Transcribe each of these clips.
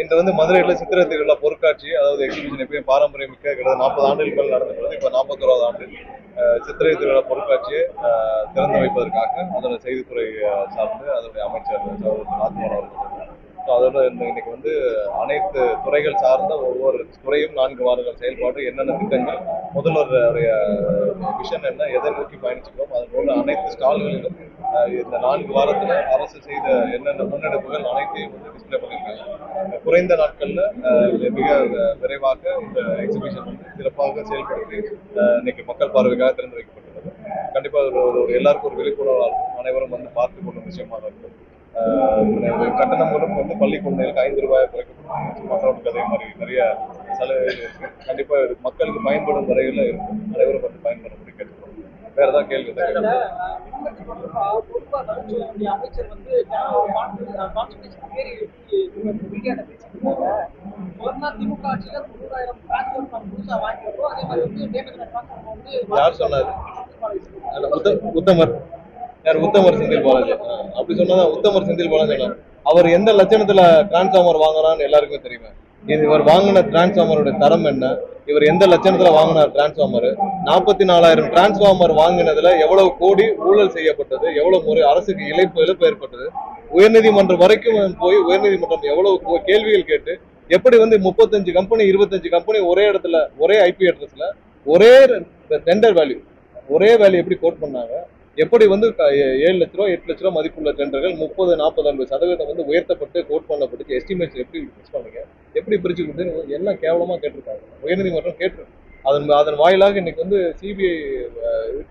இன்று வந்து மதுரையில் சித்திரை திருவிழா பொருட்காட்சி, அதாவது எக்ஸிபிஷன் எப்பயும் பாரம்பரியமிக்க கிட்டத்தட்ட 40 ஆண்டுகள் மேல் நடந்துள்ளது. இப்போ 41வது ஆண்டு சித்திரை திருவிழா பொருட்காட்சியை திறந்து வைப்பதற்காக அதோட செய்தித்துறை சார்ந்து அதனுடைய அமைச்சர் ஆத்மன் அவர்கள். அதோட இன்னைக்கு வந்து அனைத்து துறைகள் சார்ந்த ஒவ்வொரு துறையும் 4 வாரங்கள் செயல்பாடு, என்னென்ன திட்டங்கள், முதல்வருடைய விஷன் என்ன, எதை நோக்கி பயணிச்சுக்கிறோம், அதனோட அனைத்து ஸ்டால்களிலும் இந்த 4 வாரத்துல அரசு செய்த என்னென்ன முன்னெடுப்புகள் அனைத்தையும் வந்து டிஸ்பிளே பண்ணியிருக்காங்க. குறைந்த நாட்கள்ல மிக விரைவாக இந்த எக்ஸிபிஷன் வந்து சிறப்பாக செயல்படுத்தி இன்னைக்கு மக்கள் பார்வைக்காக திறந்து வைக்கப்பட்டுள்ளது. கண்டிப்பா ஒரு எல்லாருக்கும் ஒரு விழிப்புணர்வாக இருக்கும், அனைவரும் வந்து பார்த்து கொள்ளும் விஷயமாக இருக்கும். கட்டணங்களும் வந்து பள்ளி குழந்தைகளுக்கு 5 ரூபாய் குறைக்கப்படும். மற்றவர்களுக்கு அதே மாதிரி நிறைய சலுகைகள் இருக்கு. கண்டிப்பா மக்களுக்கு பயன்படும் வரையில இருக்கும், அனைவரும் வந்து பயன்படுத்தி கேட்டுக்கணும். வேற ஏதாவது கேள்வி அமைச்சர் வந்து திமுக ஆட்சியில 90,000 டிரான்ஸ்பர் புதுசா வாங்கிருக்கோம். அதே மாதிரி வந்து யார் சொன்னாரு? உத்தமர் யார்? உத்தமர் செந்தில் பாலாஜி. அப்படி சொன்னதான் உத்தமர் செந்தில் பாலாஜி. அவர் எந்த லட்சணத்துல டிரான்ஸ்ஃபார்மர் வாங்குறான்னு எல்லாருக்குமே தெரியுமா? இவர் வாங்கின டிரான்ஸ்ஃபார்மருடைய தரம் என்ன, இவர் எந்த லட்சணத்துல வாங்கினார் டிரான்ஸ்ஃபார்மர், 44,000 டிரான்ஸ்ஃபார்மர் வாங்கினதுல எவ்வளவு கோடி ஊழல் செய்யப்பட்டது, எவ்வளவு முறை அரசுக்கு இழப்பு ஏற்பட்டது, உயர்நீதிமன்றம் வரைக்கும் போய் உயர்நீதிமன்றம் எவ்வளவு கேள்விகள் கேட்டு எப்படி வந்து 35 கம்பெனி 25 கம்பெனி ஒரே இடத்துல ஒரே ஐபி அட்ரஸ்ல ஒரே டெண்டர் வேல்யூ எப்படி கோட் பண்ணாங்க, எப்படி வந்து 7 லட்ச ரூபா 8 லட்ச ரூபா மதிப்புள்ள டெண்டர்கள் 30, 40, 50% வந்து உயர்த்தப்பட்டு கோட் பண்ணப்பட்டு எஸ்டிமேட்ஸ் எப்படி பிக்ஸ் பண்ணுங்க, எப்படி பிரிச்சு கொடுத்து எல்லாம் கேவலமா கேட்டிருக்காங்க. உயர்நீதிமன்றம் கேட்டிருக்கு. அதன் வாயிலாக இன்னைக்கு வந்து சிபிஐ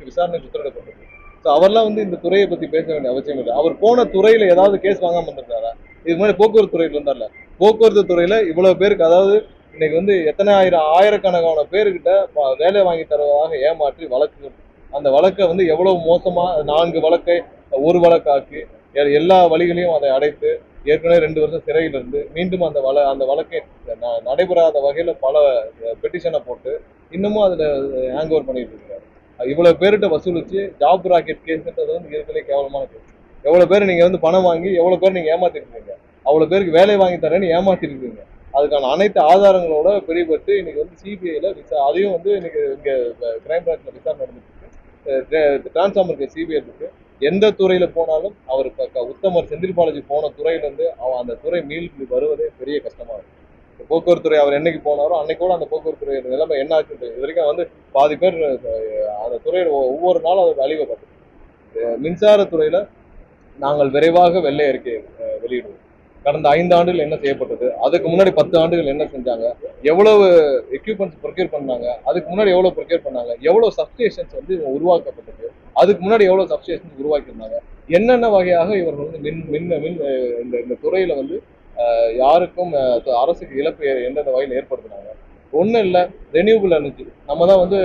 விசாரணை உத்தரவிடப்பட்டது. ஸோ அவர்லாம் வந்து இந்த துறையை பத்தி பேச வேண்டிய அவசியம் இல்லை. அவர் போன துறையில ஏதாவது கேஸ் வாங்காம இருந்திருக்காரா? இது மாதிரி போக்குவரத்து துறையில இருந்தார்ல, போக்குவரத்து துறையில இவ்வளவு பேருக்கு, அதாவது இன்னைக்கு வந்து எத்தனை ஆயிரக்கணக்கான பேருக்கிட்ட வேலை வாங்கி தருவதாக ஏமாற்றி வழக்கு, அந்த வழக்கை வந்து எவ்வளவு மோசமா 4 வழக்கை 1 வழக்காக்கி எல்லா வழிகளையும் அதை அடைத்து ஏற்கனவே 2 வருஷம் சிறையில் இருந்து மீண்டும் அந்த வழக்கை நடைபெறாத வகையில பல பெட்டிஷனை போட்டு இன்னமும் அதுல ஹேங் ஓவர் பண்ணிட்டு இருக்காரு. இவ்வளவு பேர்கிட்ட வசூலிச்சு ஜாப் ராக்கெட் கேஸ்ன்றது வந்து இருக்கிறதே கேவலமான கேஸ். எவ்வளவு பேர் நீங்க வந்து பணம் வாங்கி எவ்வளவு பேர் நீங்க ஏமாத்திருக்கீங்க, அவ்வளவு பேருக்கு வேலை வாங்கி தரேன்னு ஏமாத்திருக்கீங்க. அதுக்கான அனைத்து ஆதாரங்களோட பிடிபட்டு இன்னைக்கு வந்து சிபிஐல அதையும் வந்து இன்னைக்கு இங்க கிரைம் பிரான்ச்ல விசாரணை நடந்துட்டு இருக்கு. டிரான்ஸ்ஃபார்மருக்கு சிபிஐ இருக்கு. எந்த துறையில போனாலும் அவர் உத்தமர் செந்தில் பாலாஜி போன துறையில இருந்து அந்த துறை மீள்பு வருவதே பெரிய கஷ்டமா இருக்கு. போக்குவரத்து துறை அவர் என்னைக்கு போனாரோ அன்னைக்கோட அந்த போக்குவரத்து துறை நிலைமை என்ன ஆச்சு இது வரைக்கும் வந்து பாதி பேர் அந்த துறையில ஒவ்வொரு நாளும் அது அழிவை பார்த்து. மின்சாரத்துறையில நாங்கள் விரைவாக வெள்ளை அறிக்கை வெளியிடுவோம். கடந்த 5 ஆண்டுகள் என்ன செய்யப்பட்டது, அதுக்கு முன்னாடி 10 ஆண்டுகள் என்ன செஞ்சாங்க, எவ்வளவு எக்யூப்மெண்ட்ஸ் ப்ரொக்யூர் பண்ணாங்க, அதுக்கு முன்னாடி எவ்வளவு ப்ரொக்யூர் பண்ணாங்க, எவ்வளவு சப்ஸ்டேஷன்ஸ் வந்து உருவாக்கப்பட்டது, அதுக்கு முன்னாடி எவ்வளவு சப்ஸ்டேஷன்ஸ் உருவாக்கியிருந்தாங்க, என்னென்ன வகையாக இவர்கள் வந்து இந்த துறையில வந்து யாருக்கும் அரசுக்கு இழப்பு எந்தெந்த வகையில் ஏற்படுத்தினாங்க. ஒன்றும் இல்லை, ரெனியூபிள் எனர்ஜி நம்ம தான் வந்து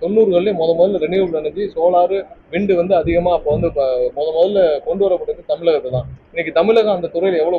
90கள்லேயும் முதல்ல ரெனியூபிள் எனர்ஜி சோலாரு விண்டு வந்து அதிகமாக அப்போ வந்து முதல்ல கொண்டு வரப்பட்டது தமிழகத்தை தான். இன்னைக்கு தமிழகம் அந்த துறையில் எவ்வளோ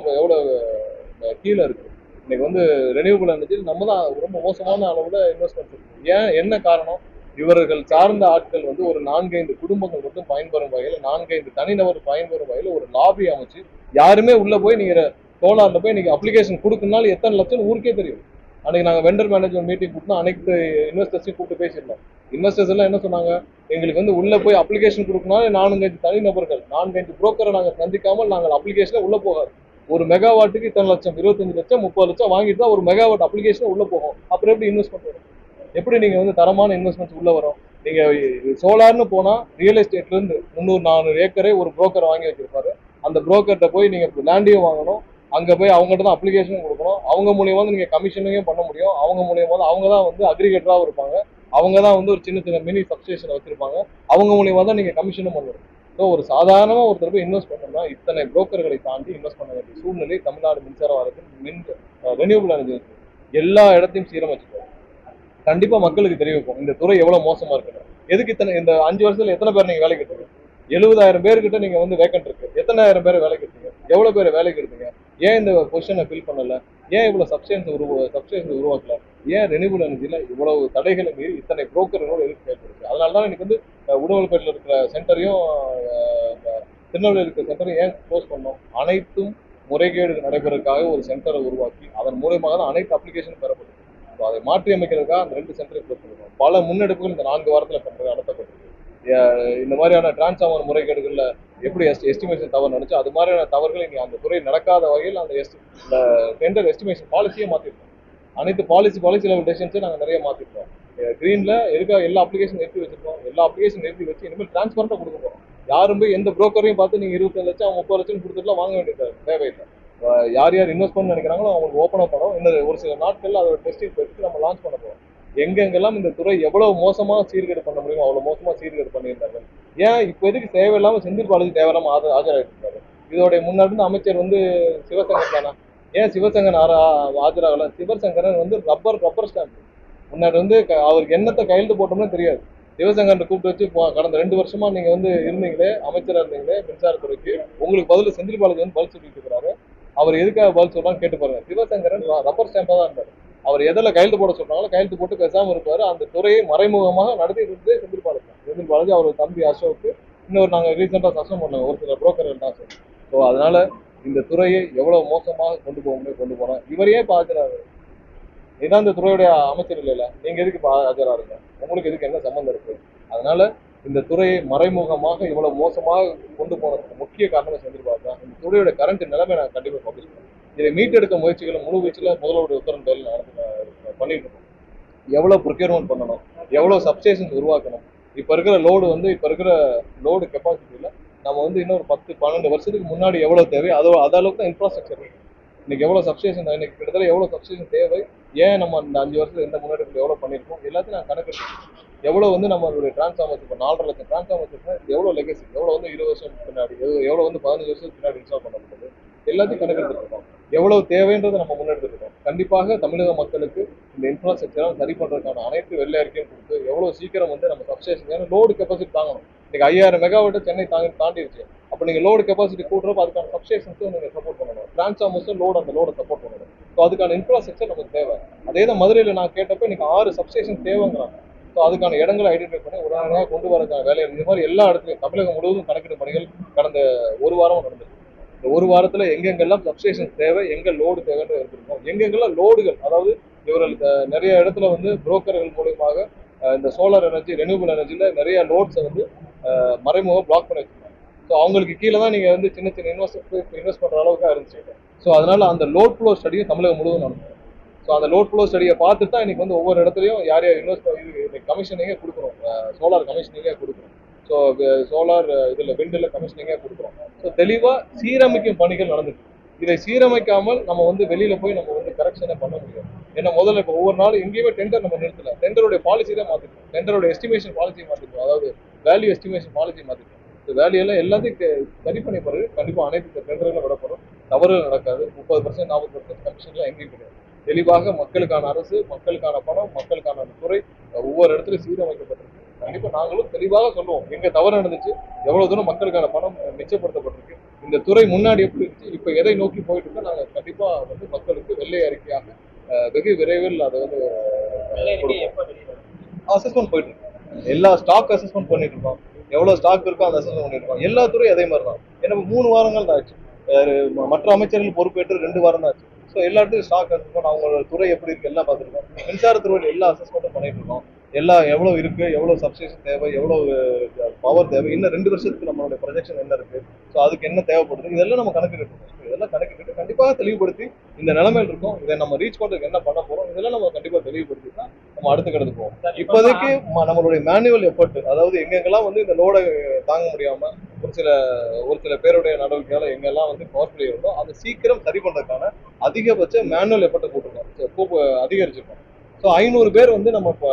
கீழே இருக்கு. இன்னைக்கு வந்து ரெனியூபிள் எனர்ஜி நம்ம தான் ரொம்ப மோசமான அளவில் இன்வெஸ்ட்மெண்ட் இருக்கு. என்ன காரணம்? இவர்கள் சார்ந்த ஆட்கள் வந்து ஒரு 4-5 குடும்பங்கள் மட்டும் பயன்பெறும் வகையில் 4-5 தனிநபர் பயன்பெறும் வகையில் ஒரு லாபி அமைச்சு யாருமே உள்ள போய் நீங்க சோலார்ல போய் நீங்க அப்ளிகேஷன் கொடுக்கணும்னாலும் எத்தனை லட்சம் ஊருக்கே தெரியும். அன்னைக்கு நாங்கள் வெண்டர் மேனேஜ்மெண்ட் மீட்டிங் கூட்டினா அனைத்து இன்வெஸ்டர்ஸையும் கூப்பிட்டு பேசியிருந்தோம். இன்வெஸ்டர்ஸ் எல்லாம் என்ன சொன்னாங்க, எங்களுக்கு வந்து உள்ள போய் அப்ளிகேஷன் கொடுக்கணும்னாலும் 4-5 தனிநபர்கள் 4-5 புரோக்கரை நாங்கள் சந்திக்காமல் நாங்கள் அப்ளிகேஷனை உள்ள போகாது. ஒரு மெகாவாட்டுக்கு இத்தனை லட்சம், 25 லட்சம் 30 லட்சம் வாங்கிட்டு தான் ஒரு மெகாவாட் அப்ளிகேஷன் உள்ள போகும். அப்புறம் எப்படி இன்வெஸ்ட்மெண்ட் வரும்? எப்படி நீங்க வந்து தரமான இன்வெஸ்ட்மெண்ட்ஸ் உள்ள வரும்? நீங்க சோலார்னு போனா ரியல் எஸ்டேட்ல இருந்து 300-400 ஏக்கரை ஒரு புரோக்கர் வாங்கி வச்சிருப்பாரு. அந்த புரோக்கர்கிட்ட போய் நீங்க லேண்டையும் வாங்கணும், அங்க போய் அவங்ககிட்ட தான் அப்ளிகேஷனும் கொடுக்கணும். அவங்க மூலியமா வந்து நீங்க கமிஷனையும் பண்ண முடியும். அவங்க மூலியமா அவங்க தான் வந்து அக்ரிகேட்டராகவும் இருப்பாங்க. அவங்க தான் வந்து ஒரு சின்ன சின்ன மினி சப்ஸ்டேஷனை வச்சிருப்பாங்க. அவங்க மூலியமா தான் நீங்க கமிஷனும் பண்ணணும். ஸோ ஒரு சாதாரணமா ஒருத்தர் போய் இன்வெஸ்ட் பண்ணணும்னா இத்தனை புரோக்கர்களை தாண்டி இன்வெஸ்ட் பண்ண வேண்டிய சூழ்நிலை தமிழ்நாடு மின்சார வாரியத்தில் ரெனியூபிள் எனர்ஜி எல்லா இடத்தையும் சீரமைச்சிருக்காங்க. கண்டிப்பா மக்களுக்கு தெரிவிப்போம் இந்த துறை எவ்வளவு மோசமா இருக்கு. எதுக்கு இந்த 5 வருஷத்துல எத்தனை பேர் நீங்க வேலைக்கு எடுத்தீங்க? 70,000 பேர்கிட்ட நீங்க வந்து வேக்கண்ட் இருக்கு. எத்தனை ஆயிரம் பேர் வேலைக்கு எடுத்தீங்க? எவ்வளவு பேர் வேலைக்கு எடுத்தீங்க? ஏன் இந்த பொசிஷனை ஃபில் பண்ணல? ஏன் இவ்வளவு சப்ஸ்டேஷன் உருவாக்கல? ஏன் ரெனியூபிள் எனர்ஜில இவ்வளவு தடைகளை மீறி இத்தனை புரோக்கர்களோட எதிர்ப்பு ஏற்படுது? அதனாலதான் எனக்கு வந்து உடுமலைப்பேட்டில் இருக்கிற சென்டரையும் திருநெல்வேலியில் இருக்கிற சென்டரையும் ஏன் க்ளோஸ் பண்ணோம்? அனைத்தும் முறைகேடு நடைபெறதுக்காக ஒரு சென்டரை உருவாக்கி அதன் மூலமாக தான் அனைத்து அப்ளிகேஷனும் பெறப்பட்டது. ஸோ அதை மாற்றி அமைக்கிறதுக்காக அந்த 2 சென்டரை க்ளோஸ் பண்ணிருக்கோம். பல முன்னெடுப்புகள் இந்த 4 வாரத்தில் நடத்தப்பட்டிருக்கு. இந்த மாதிரியான டிரான்ஸ்ஃபார்மர் முறைகேடுகளில் எப்படி எஸ்டிமேஷன் தவறு நடந்துச்சு, அது மாதிரியான தவறுகள் இங்கே அந்த துறை நடக்காத வகையில் அந்த டெண்டர் எஸ்டிமேஷன் பாலிசியே மாற்றிருக்கோம். அனைத்து பாலிசி லெவல் டெசிஷன்ஸை நாங்கள் நிறைய மாற்றிருக்கோம். கிரீன்ல எல்லா அப்ளிகேஷன் நிறுத்தி வச்சிருக்கோம். எல்லா அப்ளிகேஷன் நிறுத்தி வச்சு இனிமேல் டிரான்ஸ்பரண்டா கொடுக்க போறோம். யாரும் போய் எந்த புரோக்கரையும் பார்த்து நீங்க 25 லட்சம் 30 லட்சம் கொடுத்துட்டுலாம் வாங்க வேண்டியது தேவையில்லை. யார் இன்வெஸ்ட் பண்ண நினைக்கிறாங்களோ அவங்களுக்கு ஓப்பன் அப் பண்ணோம். இன்னும் ஒரு சில நாட்கள்ல அதோட டெஸ்டிங் எடுத்து நம்ம லான்ச் பண்ண போறோம். எங்கெங்கெல்லாம் இந்த துறை எவ்வளவு மோசமா சீர்கேடு பண்ண முடியுமோ அவ்வளவு மோசமா சீர்கேடு பண்ணியிருந்தாங்க. ஏன் இப்ப எதுக்கு தேவையில்லாம செந்தில் பாலாஜி தேவையில்லாம ஆஜராகிட்டு இருக்காரு? இதோடைய முன்னாடி இருந்த அமைச்சர் சிவசங்கர் தானா? ஏன் சிவசங்கர் ஆஜராகல? Sivasankaran rubber stamp. முன்னாடி அவருக்கு என்னத்தை கையெழுத்து போட்டோம்னே தெரியாது. சிவசங்கர் கூப்பிட்டு வச்சு கடந்த 2 வருஷமா நீங்க இருந்தீங்களே, அமைச்சரா இருந்தீங்களே மின்சாரத்துறைக்கு, உங்களுக்கு பதில் செந்தில் பாலாஜி பதில் சொல்லிட்டு இருக்கிறாரு. அவர் எதுக்காக பதில் சொல்றான்னு கேட்டு பாருங்க. சிவசங்கரன் ரப்பர் ஸ்டாம்பா தான் இருந்தாரு. அவர் எதில் கையெழுத்து போட சொல்றாங்களோ கையெழுத்து போட்டு பேசாம இருப்பாரு. அந்த துறையை மறைமுகமாக நடத்திட்டு இருந்தே செந்தில் பாலாஜி அவர் தம்பி அசோக்கு, இன்னொரு நாங்க ரீசெண்டா சஸ்பெண்ட் பண்ணோம் ஒரு சில புரோக்கர்கள் தான் சார். ஸோ அதனால இந்த துறையை எவ்வளவு மோசமாக கொண்டு போக முடியும் கொண்டு போனோம். இவரையே பாக்குறாரு. இதான் இந்த துறையுடைய அமைச்சர் இல்லைல்ல, நீங்க எதுக்கு ஆஜராருங்க? உங்களுக்கு எதுக்கு என்ன சம்பந்தம் இருக்கு? அதனால இந்த துறையை மறைமுகமாக இவ்வளவு மோசமாக கொண்டு போனதுக்கு முக்கிய காரணம் செஞ்சிருப்பாங்க. இந்த துறையோட கரண்ட் நிலைமை நான் கண்டிப்பா பப்ளிஷ் பண்ணுவேன். இதை மீட்டெடுக்க முயற்சிகளை முழு வீச்சில் முதல்வருடைய உத்தரவு பண்ணிட்டு இருக்கோம். எவ்வளவு ப்ரொக்யூர்மெண்ட் பண்ணணும், எவ்வளவு சப்ஸ்டேஷன்ஸ் உருவாக்கணும். இப்ப இருக்கிற லோடு கெப்பாசிட்டியில நம்ம இன்னொரு 10-12 வருஷத்துக்கு முன்னாடி எவ்வளவு தேவை அது அளவுக்கு தான் இன்ஃப்ராஸ்ட்ரக்சர் இருக்கு. இன்னைக்கு எவ்வளவு சப்ஸ்டேஷன், இன்னைக்கு கிட்டத்தட்ட எவ்வளவு சப்ஸ்டேஷன் தேவை, ஏன் நம்ம இந்த 5 வருஷத்துல எந்த முன்னெடுப்பு எவ்வளவு பண்ணிருக்கோம் எல்லாத்தையும் நான் கணக்கு எவ்வளவு நம்மளுடைய டிரான்ஸ்ஃபார்மர்ஸ் இப்போ 4.5 லட்சம் டிரான்ஸ்ஃபார்மர்ஸ் எவ்வளவு லெகசி, எவ்வளவு 20 வருஷம் பின்னாடி, எவ்வளவு 15 வருஷத்துக்கு பின்னாடி இன்ஸ்டால் பண்ணப்பட்டது, எல்லாத்தையும் கணக்கெடுத்துருக்கோம். எவ்வளவு தேவைன்றதை நம்ம முன்னெடுத்துருக்கோம். கண்டிப்பாக தமிழக மக்களுக்கு இந்த இன்ஃப்ராஸ்ட்ரக்சரை சரி பண்றதுக்கான அனைத்து வெள்ளை அறிக்கையும் கொடுத்து எவ்வளவு சீக்கிரம் நம்ம சப்ஸ்டேஷன் லோடு கெப்பாசிட்டி தாங்கணும். இன்னைக்கு 5000 மெகாவாட் சென்னை தாண்டிடுச்சு. அப்போ நீங்க லோடு கெப்பாசிட்டி கூட்டுறப்ப அதுக்கான சப்ஸ்டேஷன்ஸும் நீங்க சப்போர்ட் பண்ணணும். டிரான்ஸ்ஃபார்மர்ஸும் அந்த லோட சப்போர்ட் பண்ணணும். ஸோ அதுக்கான இன்ஃப்ராஸ்ட்ரக்சர் நமக்கு தேவை. அதே தான் மதுரையில் நான் கேட்டப்ப இன்னைக்கு 6 சப்ஸ்டேஷன் தேவைங்கிறாங்க. ஸோ அதுக்கான இடங்களை ஐடென்டிஃபை பண்ணி உடனடியாக கொண்டு வரதுக்கான வேலை இந்த மாதிரி எல்லா இடத்துலையும் தமிழகம் முழுவதும் கணக்கெடு பணிகள் கடந்த ஒரு வாரம் நடந்திருக்கு. இந்த ஒரு வாரத்துல எங்கெங்கெல்லாம் சப்ஸ்டேஷன் தேவை, எங்க லோடு தேவைன்னு எடுத்துருக்கோம். எங்கெங்கெல்லாம் லோடுகள், அதாவது இவர்கள் நிறைய இடத்துல புரோக்கர்கள் மூலியமாக இந்த சோலார் எனர்ஜி, ரெனியூபிள் எனர்ஜில நிறைய லோட்ஸை மறைமுக பிளாக் பண்ணி வச்சிருக்காங்க. ஸோ அவங்களுக்கு கீழே தான் நீங்க சின்ன இன்வெஸ்ட் பண்ற அளவுக்கு இருந்துச்சு. ஸோ அதனால அந்த லோட் ஃப்ளோ ஸ்டடியை தமிழகம் முழுவதும் நடக்கும். ஸோ அந்த லோட் ஃப்ளோ ஸ்டடியை பார்த்துட்டு தான் இன்னைக்கு ஒவ்வொரு இடத்துலையும் யார் இன்வெஸ்ட் கமிஷனிங்கே கொடுக்குறோம். சோலார் கமிஷனிங்கே கொடுக்குறோம். ஸோ சோலார் விண்டில் கமிஷனிங்கே கொடுக்குறோம். ஸோ தெளிவாக சீரமைக்கும் பணிகள் நடந்துட்டு. இதை சீரமைக்காமல் நம்ம வெளியில போய் நம்ம கரெக்ஷனே பண்ண முடியும். ஏன்னா முதல்ல இப்போ ஒவ்வொரு நாளும் எங்கேயுமே டெண்டர் நம்ம நிறுத்தல. டெண்டருடைய பாலிசி தான் மாற்றிருக்கோம். டெண்டரோட எஸ்டிமேஷன் பாலிசி மாற்றிருக்கோம். அதாவது வேல்யூ எஸ்டிமேஷன் பாலிசி மாற்றிருக்கோம். இந்த வேல்யூ எல்லாத்தையும் சரி பண்ணி பிறகு கண்டிப்பாக அனைத்து டெண்டர்களும் விடப்படும். தவறுகள் நடக்காது. 30% 40% கமிஷன்லாம் எங்கேயும் கிடையாது. தெளிவாக மக்களுக்கான அரசு, மக்களுக்கான பணம், மக்களுக்கான துறை ஒவ்வொரு இடத்துலையும் சீரமைக்கப்பட்டிருக்கு. கண்டிப்பா நாங்களும் தெளிவாக சொல்லுவோம் எங்க தவறு நடந்துச்சு, எவ்வளவு தூரம் மக்களுக்கான பணம் மிச்சப்படுத்தப்பட்டிருக்கு, இந்த துறை முன்னாடி எப்படி இருந்துச்சு, இப்ப எதை நோக்கி போயிட்டு இருக்கோம். நாங்க கண்டிப்பா மக்களுக்கு வெள்ளை அறிக்கையாக வெகு விரைவில் அதை அசஸ்மெண்ட் போயிட்டு இருக்கோம். எல்லா ஸ்டாக் அசஸ்மெண்ட் பண்ணிட்டு இருக்கோம். எவ்வளவு ஸ்டாக் இருக்கோ அந்த அசஸ்மெண்ட் பண்ணிட்டு இருக்கோம். எல்லா துறையும் அதே மாதிரி தான். ஏன்னா 3 வாரங்கள் தான் ஆச்சு. மற்ற அமைச்சர்கள் பொறுப்பேற்று 2 வாரம் தான் ஆச்சு. ஸோ எல்லா இடத்துலையும் ஸ்டாக் அசஸ்மெண்ட், அவங்களோட துறை எப்படி இருக்கு எல்லாம் பார்த்துருக்கோம். மின்சாரத்துறையில் எல்லா அசஸ்மெண்ட்டும் பண்ணிட்டு இருக்கோம். எல்லாம் எவ்வளவு இருக்கு, எவ்வளவு சப்ஸ்டேஷன் தேவை, எவ்வளவு பவர் தேவை, இன்னும் 2 வருஷத்துக்கு நம்மளுடைய ப்ரொஜெக்ஷன் என்ன இருக்கு, ஸோ அதுக்கு என்ன தேவைப்படுது, இதெல்லாம் நம்ம கணக்கிட்டு இதெல்லாம் கணக்கிட்டு கண்டிப்பாக தெளிவுபடுத்தி இந்த நிலைமையில் இருக்கும். இதை நம்ம ரீச் பண்றதுக்கு என்ன பண்ண போறோம், இதெல்லாம் நம்ம கண்டிப்பா தெளிவுபடுத்தி தான் நம்ம அடுத்த கடந்து போவோம். இப்போதைக்கு நம்மளுடைய மேனுவல் எஃபர்ட், அதாவது எங்கெங்கெல்லாம் இந்த லோடை தாங்க முடியாம ஒரு சில பேருடைய நடவடிக்கையால எங்கெல்லாம் பவர் பிளே இருந்தோ அதை சீக்கிரம் சரி பண்றதுக்கான அதிகபட்ச மேனுவல் எஃபர்ட்டை போட்டிருக்கோம், அதிகரிச்சிருக்கோம். ஸோ 500 பேர் நம்ம இப்போ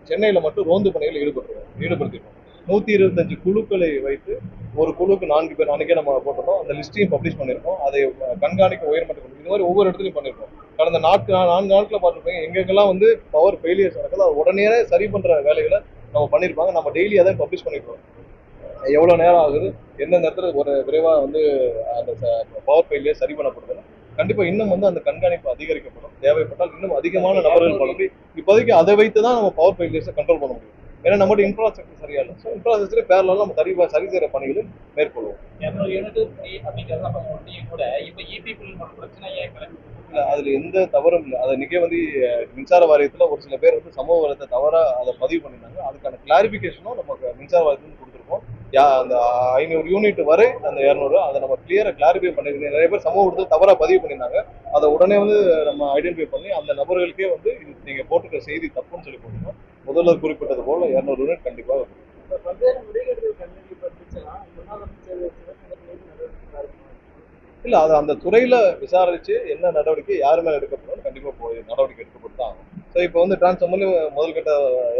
சென்னையில மட்டும் ரோந்து பணியில் ஈடுபடுத்திருக்கோம். 125 குழுக்களை வைத்து ஒரு குழுக்கு 4 பேர் அன்னைக்கே நம்ம போட்டிருக்கோம். அந்த லிஸ்டையும் பப்ளிஷ் பண்ணியிருக்கோம். அதை கண்காணிக்க உயர்மட்ட குழு இது மாதிரி ஒவ்வொரு இடத்துலையும் பண்ணியிருக்கோம். கடந்த 4 நாட்களை பார்த்துருப்பீங்க. எங்கெங்கெல்லாம் பவர் ஃபெயிலியர்ஸ் நடக்குது அதை உடனே சரி பண்ற வேலைகளை நம்ம பண்ணியிருப்பாங்க. நம்ம டெய்லி அதை பப்ளிஷ் பண்ணிருக்கோம். எவ்வளவு நேரம் ஆகுது, எந்த நேரத்தில் ஒரு விரைவா அந்த பவர் ஃபெயிலியர் சரி பண்ணப்படுது. கண்டிப்பா இன்னும் அந்த கண்காணிப்பு அதிகரிக்கப்படும். தேவைப்பட்டால் இன்னும் அதிகமான நபர்கள் பண்ண முடியும். இப்போதைக்கு அதை வைத்து தான் நம்ம பவர் ஃபெயிலியர்ஸை கண்ட்ரோல் பண்ண முடியும். ஏன்னா நம்மகிட்ட இன்ஃப்ராஸ்ட்ரக்சர் சரியா இல்லை. ஸோ இன்ஃப்ராஸ்ட்ரக்சர் பேரலாம் நம்ம சரி செய்கிற பணிகளும் மேற்கொள்வோம். 200 யூனிட் ஃப்ரீ அப்படிங்கிறத நம்ம சொல்லியும் கூட இப்போ இபி பில் மட்டும் பிரச்சனை ஏன் இல்லை, அதுல எந்த தவறும் இல்லை. அதை இன்னைக்கே வந்து மின்சார வாரியத்துல ஒரு சில பேர் வந்து சமூக வளத்தை தவறா அதை பதிவு பண்ணியிருந்தாங்க. அதுக்கான கிளாரிபிகேஷனும் நமக்கு மின்சார வாரியத்துக்கு கொடுத்துருக்கோம். அந்த 500 யூனிட் வரை அந்த 200 அதை நம்ம கிளியரா கிளாரிஃபை பண்ணிருக்கோம். நிறைய பேர் சமூக வளத்தை தவறா பதிவு பண்ணியிருந்தாங்க. அதை உடனே வந்து நம்ம ஐடென்டிஃபை பண்ணி அந்த நபர்களுக்கே வந்து இது நீங்க போட்டுக்கிற செய்தி தப்புன்னு சொல்லி போட்டுருக்கோம். முதல்ல குறிப்பிட்டது போல 200 யூனிட் கண்டிப்பாக இருக்கும். பல்வேறு முறைகேடுகள் கண்டறியப்பட்டுச்சுன்னா முன்னாள் அமைச்சர் இல்ல, அது அந்த துறையில விசாரிச்சு என்ன நடவடிக்கை யார் மேல எடுக்கப்படும் கண்டிப்பா போய் நடவடிக்கை எடுக்கப்பட்டு தான் ஆகும். ஸோ இப்போ வந்து டிரான்ஸ்ஃபார்மர்ல முதல் கட்ட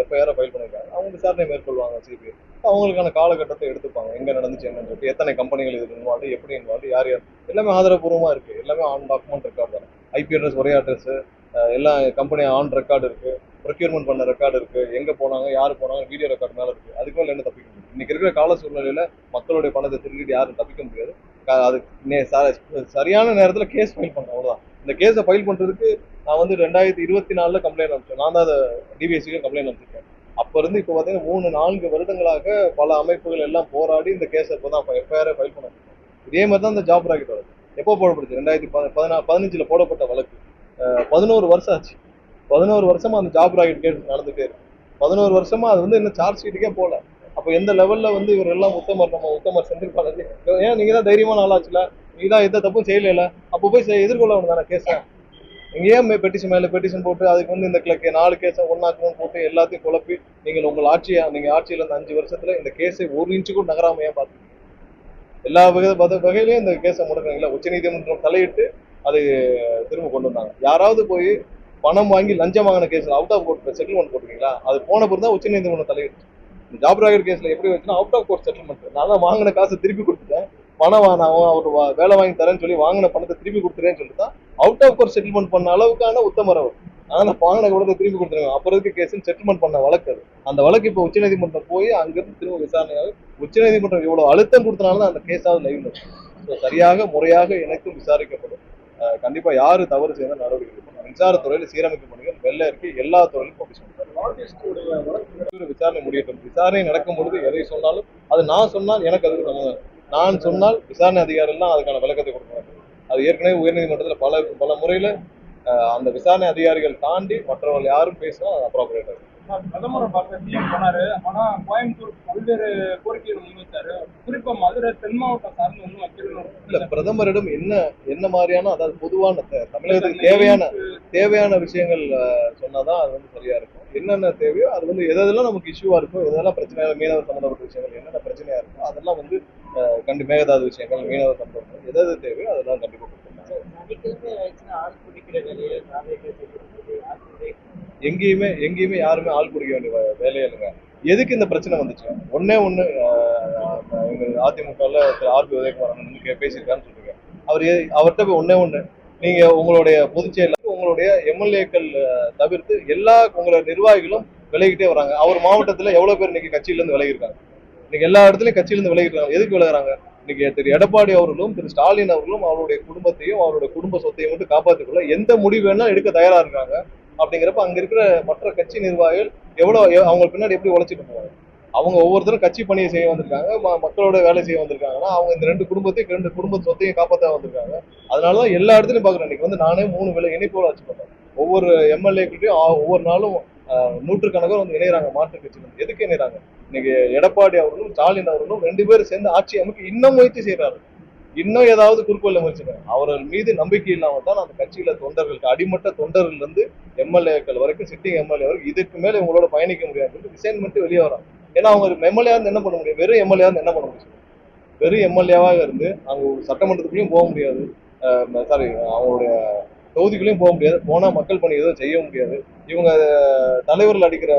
எஃப்ஐஆர் ஃபைல் பண்ணிருக்காங்க. அவங்க விசாரணை மேற்கொள்வாங்க சிபிஐ. அவங்களுக்கான காலகட்டத்தை எடுத்துப்பாங்க. எங்க நடந்துச்சு என்னன்னு சொல்லிட்டு, எத்தனை கம்பெனிகள் இது இன்வால்வ், எப்படி இன்வால்வ், யார் யார், எல்லாமே ஆதாரப்பூர்வமா இருக்கு. எல்லாமே ஆன் டாக்குமெண்ட் ரெக்கார்டு தான். ஐபி அட்ரஸ், ஒரே அட்ரஸ், எல்லா கம்பெனி ஆன் ரெக்கார்டு இருக்கு. ப்ரொக்யூர்மெண்ட் பண்ண ரெக்கார்டு இருக்கு. எங்க போனாங்க, யாரு போனாங்க, வீடியோ ரெக்கார்டு மேல இருக்கு. அதுக்கு மேல என்ன தப்பிக்க முடியும்? இன்னைக்கு இருக்கிற கால சூழ்நிலையில மக்களுடைய பணத்தை திருடிட்டு யாரும் தப்பிக்க முடியாது. அது சரியான நேரத்துல கேஸ் ஃபைல் பண்ணேன், அவ்வளவுதான். இந்த கேஸை ஃபைல் பண்றதுக்கு நான் வந்து 2024 கம்ப்ளைண்ட் அனுப்பிச்சேன். நான் தான் அதை டிபிஎஸ்சிக்கு கம்ப்ளைண்ட் அனுப்பிச்சிருக்கேன். அப்ப இருந்து இப்போ பாத்தீங்கன்னா 3-4 வருடங்களாக பல அமைப்புகள் எல்லாம் போராடி இந்த கேஸை இப்போதான் எஃப்ஐஆர் ஃபைல் பண்ண. இதே மாதிரி தான் இந்த ஜாப் ராக்கெட் வருது. எப்போ போடப்படுச்சு? 2015 போடப்பட்ட வழக்கு 11 வருஷம் ஆச்சு. 11 வருஷமா அந்த ஜாப் ராக்கெட் கேஸ் நடந்துட்டே இருக்கு. 11 வருஷமா அது வந்து இன்னும் சார்ஜ் ஷீட்டுக்கே போல. அப்போ எந்த லெவல்ல வந்து இவர் எல்லாம் உத்தமர் செந்தில் பாலாஜி, ஏன் நீங்க தான் தைரியமான ஆளாச்சுல, நீங்க தான் எந்த தப்பும் செய்யல, அப்போ போய் எதிர்கொள்ள தானே கேஸ. நீங்க ஏன் பெட்டிஷன் மேல பெட்டிஷன் போட்டு அதுக்கு வந்து இந்த 4 கேஸை ஒன்னாக்கணும் போட்டு எல்லாத்தையும் குழப்பி நீங்க ஆட்சியில இருந்த 5 வருஷத்துல இந்த கேஸை 1 இன்ச்சு கூட நகராமையா பாத்துக்கீங்க. எல்லா வகையிலையும் இந்த கேஸை முடக்குறீங்களா? உச்சநீதிமன்றம் தலையிட்டு அதை திரும்ப கொண்டு வந்தாங்க. யாராவது போய் பணம் வாங்கி லஞ்சம் வாங்கின கேஸ்ல அவுட் ஆஃப் கோர்ட் செட்டில்மெண்ட் போட்டுருக்கீங்களா? அது போன பிறகு தான் உச்சநீதிமன்றம் தலையிட்டு. ஜாப் ராக்கெட் கேஸ்ல எப்படி வச்சுன்னா அவுட் ஆஃப் கோர்ட் செட்டில்மெண்ட். நான் தான் வாங்கின காசை திருப்பி கொடுத்துட்டேன், பணம் அவர் வேலை வாங்கி தரேன்னு சொல்லி வாங்கின பணத்தை திருப்பி கொடுத்துறேன்னு சொல்லிட்டு தான் அவுட் ஆஃப் கோர்ட் செட்டில்மெண்ட் பண்ண அளவுக்கான உத்தமர் அவர். ஆனால் வாங்கின கூட திருப்பி கொடுத்துருங்க. அப்புறம் இருக்கு கேஸ் செட்டில்மெண்ட் பண்ண வழக்கு அது. அந்த வழக்கு இப்போ உச்சநீதிமன்றம் போய் அங்கிருந்து திரும்ப விசாரணையாக உச்சநீதிமன்றம் இவ்வளவு அழுத்தம் கொடுத்தனால தான் அந்த கேஸாவது லைவ்ல இருக்கும். சரியாக முறையாக எனக்கும் விசாரிக்கப்படும். கண்டிப்பா யாரு தவறு செய்த நடவடிக்கை எடுக்கணும். மின்சாரத்துறையில சீரமைப்பு பணிகள் வெள்ள இருக்கு. எல்லா துறையிலும் பப்ளிஷ் பண்ணுறாங்க. விசாரணை முடியட்டும். விசாரணை நடக்கும் பொழுது எதை சொன்னாலும் அது நான் சொன்னால் எனக்கு அதுக்கு சம்மந்தம். நான் சொன்னால் விசாரணை அதிகாரிகள் தான் அதுக்கான விளக்கத்தை கொடுப்பாங்க. அது ஏற்கனவே உயர்நீதிமன்றத்தில் பல முறையில அந்த விசாரணை அதிகாரிகள் தாண்டி மற்றவர்கள் யாரும் பேசினா அது அப்ராப்ரியேட் ஆகும். பிரதமரை பார்க்க சிஎம் போனாரு. ஆனா கோயம்புத்தூர் பல்வேறு கோரிக்கைகள் முன்வைச்சாரு. குறிப்பா மதுரை தென் மாவட்டம் சார்ந்து ஒன்றும் வைக்கணும் இல்ல. பிரதமரிடம் என்ன மாதிரியான, அதாவது பொதுவான தமிழகத்துக்கு தேவையான விஷயங்கள் சொன்னாதான் அது வந்து சரியா இருக்கும். என்னென்ன தேவையோ அது வந்து எதெல்லாம் நமக்கு இஷ்யூவா இருக்கும், எதெல்லாம் பிரச்சனையாக மீனவர் சம்பந்தப்பட்ட விஷயங்கள் என்னென்ன பிரச்சனையா இருக்கும் அதெல்லாம் வந்து மேகதாது விஷயங்கள், மீனவர் சம்பந்தப்பட்ட எதாவது தேவையோ அதெல்லாம் கண்டிப்பா கொடுத்துருக்காங்க. எங்கேயுமே யாருமே ஆள் பிடிக்க வேண்டிய வேலையே இல்லைங்க. எதுக்கு இந்த பிரச்சனை வந்துச்சு? ஒண்ணு அதிமுகல திரு ஆர்பி உதயகுமார் பேசியிருக்காருன்னு சொல்றீங்க. அவர்கிட்ட போய் ஒண்ணு நீங்க உங்களுடைய பொதுச் செயலாளர் உங்களுடைய எம்எல்ஏக்கள் தவிர்த்து எல்லா உங்களோட நிர்வாகிகளும் விலகிட்டே வராங்க. அவர் மாவட்டத்துல எவ்வளவு பேர் இன்னைக்கு கட்சியில இருந்து விலகிருக்காங்க? இன்னைக்கு எல்லா இடத்துலயும் கட்சியில இருந்து விலகிருக்காங்க. எதுக்கு விலகுறாங்க? இன்னைக்கு திரு எடப்பாடி அவர்களும் திரு ஸ்டாலின் அவர்களும் அவருடைய குடும்பத்தையும் அவருடைய குடும்ப சொத்தையும் மட்டும் காப்பாற்றிக்கொள்ள எந்த முடிவு வேணா எடுக்க தயாரா இருக்காங்க. அப்படிங்கிறப்ப அங்க இருக்கிற மற்ற கட்சி நிர்வாகிகள் அவங்க பின்னாடி எப்படி உழைச்சிட்டு போவாங்க? அவங்க ஒவ்வொருத்தரும் கட்சி பணியை செய்ய வந்திருக்காங்க, மக்களோட வேலை செய்ய வந்திருக்காங்கன்னா அவங்க இந்த 2 குடும்ப சொத்தையும் காப்பாற்ற வந்திருக்காங்க. அதனாலதான் எல்லா இடத்துலயும் பாக்குறேன். இன்னைக்கு வந்து நானே 3 வேலை இணைப்போட வச்சு பண்ணேன். ஒவ்வொரு எம்எல்ஏக்கிட்டையும் ஒவ்வொரு நாளும் நூற்றுக்கணக்காக வந்து இணைகிறாங்க மாற்று கட்சிகள். எதுக்கு இணைகிறாங்க? இன்னைக்கு எடப்பாடி அவர்களும் ஸ்டாலின் அவர்களும் 2 பேரும் சேர்ந்து ஆட்சி அமைக்க இன்னும் முயற்சி செய்யறாரு. இன்னும் ஏதாவது குறுக்கோல முயற்சிங்க. அவர்கள் மீது நம்பிக்கை இல்லாம தான் அந்த கட்சியில தொண்டர்களுக்கு அடிமட்ட தொண்டர்கள் இருந்து எம்எல்ஏக்கள் வரைக்கும் சிட்டிங் எம்எல்ஏ வரைக்கும் இதுக்கு மேல இவங்களோட பயணிக்க முடியாது ரிசைன் பண்ணிட்டு வெளியே வராங்க. ஏன்னா அவங்க எம்எல்ஏ இருந்து என்ன பண்ண முடியும்? வெறும் எம்எல்ஏ இருந்து என்ன பண்ண முடியும்? வெறும் எம்எல்ஏவாக இருந்து அவங்க சட்டமன்றத்துக்குள்ளேயும் போக முடியாது, அவங்களுடைய தொகுதிக்குள்ளேயும் போக முடியாது, போனா மக்கள் பணி எதுவும் செய்ய முடியாது. இவங்க தலைவர்கள் அடிக்கிற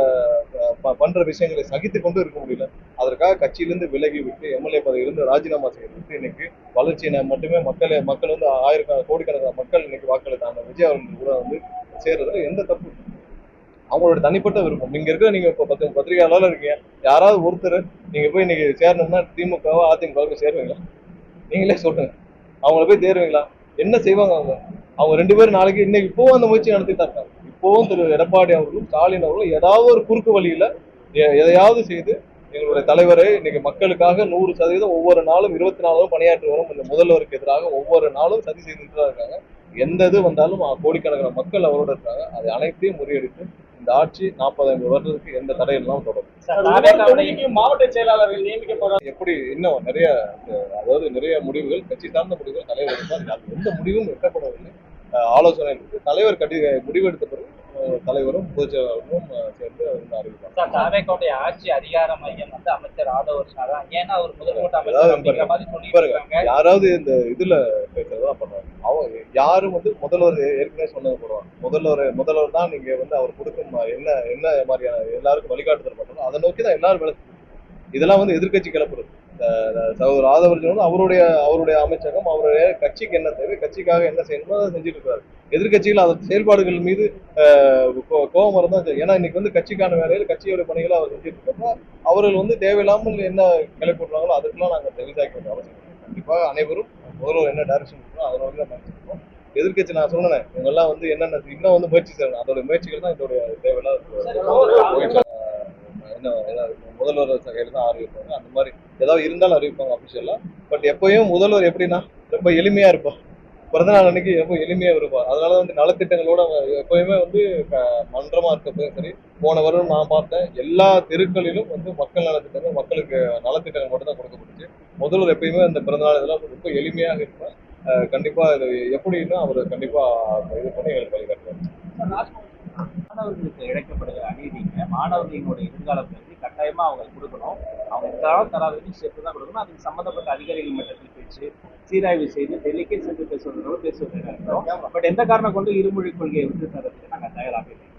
பண்ற விஷயங்களை சகித்து கொண்டு இருக்க முடியல. அதற்காக கட்சியிலிருந்து விலகி விட்டு எம்எல்ஏ பதவியிலிருந்து ராஜினாமா செய்யறது இன்னைக்கு வளர்ச்சியின மட்டுமே மக்கள் வந்து கோடிக்கணக்கான மக்கள் இன்னைக்கு வாக்களித்தாங்க. விஜய் அவர்கள் கூட வந்து சேர்றதுல எந்த தப்பு? அவங்களோட தனிப்பட்ட விருப்பம். நீங்க இருக்கிற நீங்க இப்போ பத்திரிகையாளர் இருக்கீங்க, யாராவது ஒருத்தர் நீங்க போய் இன்னைக்கு சேரணும்னா திமுகவோ அதிமுகவோ சேருவீங்களா? நீங்களே சொல்லுங்க. அவங்கள போய் தேருவீங்களா? என்ன செய்வாங்க அவங்க 2 பேரும் நாளைக்கு இன்னைக்கு இப்போவும் அந்த முயற்சி நடத்திட்டு தான் இருக்காங்க. இப்போவும் திரு எடப்பாடி அவர்களும் ஸ்டாலின் அவர்களும் ஏதாவது ஒரு குறுக்கு வழியில எதையாவது செய்து எங்களுடைய தலைவரை இன்னைக்கு மக்களுக்காக 100% ஒவ்வொரு நாளும் 24 பணியாற்றி வரும் இந்த முதல்வருக்கு எதிராக ஒவ்வொரு நாளும் சதி செய்துட்டு தான் இருக்காங்க. எந்த இது வந்தாலும் கோடிக்கணக்கான மக்கள் அவரோட இருக்காங்க. அதை அனைத்தையும் முறியடித்து இந்த ஆட்சி 40-50 வருடத்துக்கு எந்த தடையும் இல்லாமல் தொடரும். மாவட்ட செயலாளர்கள் நியமிக்கப்படுறாங்க. எப்படி இன்னும் நிறைய அதாவது நிறைய முடிவுகள் கட்சி சார்ந்த முடிவுகள் தலைவர் எடுப்பார். அது எந்த முடிவும் எட்டப்படவில்லை. ஆலோசனை இருக்கு. தலைவர் முடிவெடுத்த பிறகு தலைவரும் பொதுச்செயலாளரும் சேர்ந்து அறிவிப்பாங்க. தாவேக்கோட்டை ஆட்சி அதிகார மையம் வந்து அமைச்சர் ஆதவர்ஷா தான். ஏன்னா அவர் முதல்கட்ட அமைச்சர் அப்படிங்கிற மாதிரி சொல்லியிருக்காங்க. யாராவது இந்த இதுல பேசுறதா பண்றாங்க. அவங்க யாரும் வந்து முதல்வர் ஏற்கனவே சொன்னது போடுவாங்க. முதல்வர் தான் நீங்க வந்து அவர் கொடுக்கும் என்ன மாதிரியான எல்லாருக்கும் வழிகாட்டுதல் பண்றோம் அதை நோக்கி தான் எல்லாரும் வேலை. இதெல்லாம் வந்து எதிர்கட்சி கிளப்புறது. சகோதரர் ஆதவர்ஜன் வந்து அவருடைய அமைச்சகம் அவருடைய கட்சிக்கு என்ன தேவை, கட்சிக்காக என்ன செய்யணுமோ அதை செஞ்சுட்டு இருக்காரு. எதிர்கட்சிகள் அதன் செயல்பாடுகள் மீது கோபம் இருந்தா, ஏன்னா இன்னைக்கு வந்து கட்சிக்கான வேலையில் கட்சியோட பணிகளை அவர் செஞ்சுட்டு இருக்கப்போ அவர்கள் வந்து தேவையில்லாமல் என்ன கிளப்பிடுறாங்களோ அதுக்கெல்லாம் நாங்கள் தெளிவாக்க வேண்டிய அவசியம் இல்லை. கண்டிப்பாக அனைவரும் முதல்வர் என்ன டைரக்ஷன் இருக்கோ அதோட தான் பயன்படுத்தணும். எதிர்கட்சி நான் சொன்னேன் இவங்கெல்லாம் வந்து என்னென்ன இன்னும் வந்து முயற்சி செய்யணும். அதோட முயற்சிகள் தான் இதோடைய தேவையில்லாத முதல்வர் கையில் தான் அறிவிப்பாங்க. அந்த மாதிரி ஏதாவது இருந்தாலும் அறிவிப்பாங்க அபிஷியலா. பட் எப்பயும் முதல்வர் எப்படின்னா ரொம்ப எளிமையா இருப்பார். பிறந்தநாள் அன்னைக்கு எப்போ எளிமையா இருப்பார். அதனால வந்து நலத்திட்டங்களோட எப்பயுமே வந்து மன்றமா இருக்கப்பயும் சரி, போன வருடம் நான் பார்த்தேன் எல்லா தெருக்களிலும் வந்து மக்கள் நலத்திட்டங்கள் மக்களுக்கு நலத்திட்டங்கள் மட்டும் தான் கொடுக்கப்பட்டுச்சு. முதல்வர் எப்பயுமே அந்த பிறந்தநாள் இதெல்லாம் ரொம்ப எளிமையாக இருப்பார். கண்டிப்பா இது எப்படின்னா அவர் கண்டிப்பா இது பண்ணி எங்களுக்கு வழிகாட்டுவார். மாணவர்களுக்கு இழைக்கப்படுகிற அநீதிங்க மாணவர்களினுடைய எதிர்காலம் பற்றி கட்டாயமா அவங்க கொடுக்கணும். அவங்க தராததையும் சேர்த்து தான் கொடுக்கணும். அதுக்கு சம்பந்தப்பட்ட அதிகாரிகள் மட்டத்தில் பேச்சு சீராய்வு செய்து டெல்லிக்கே சென்று பேசுவதாக இருக்கிறோம். பட் எந்த காரணம் கொண்டு இருமொழி கொள்கையை விட்டு தரதுக்கு நாங்கள் தயாராக இருக்கோம்.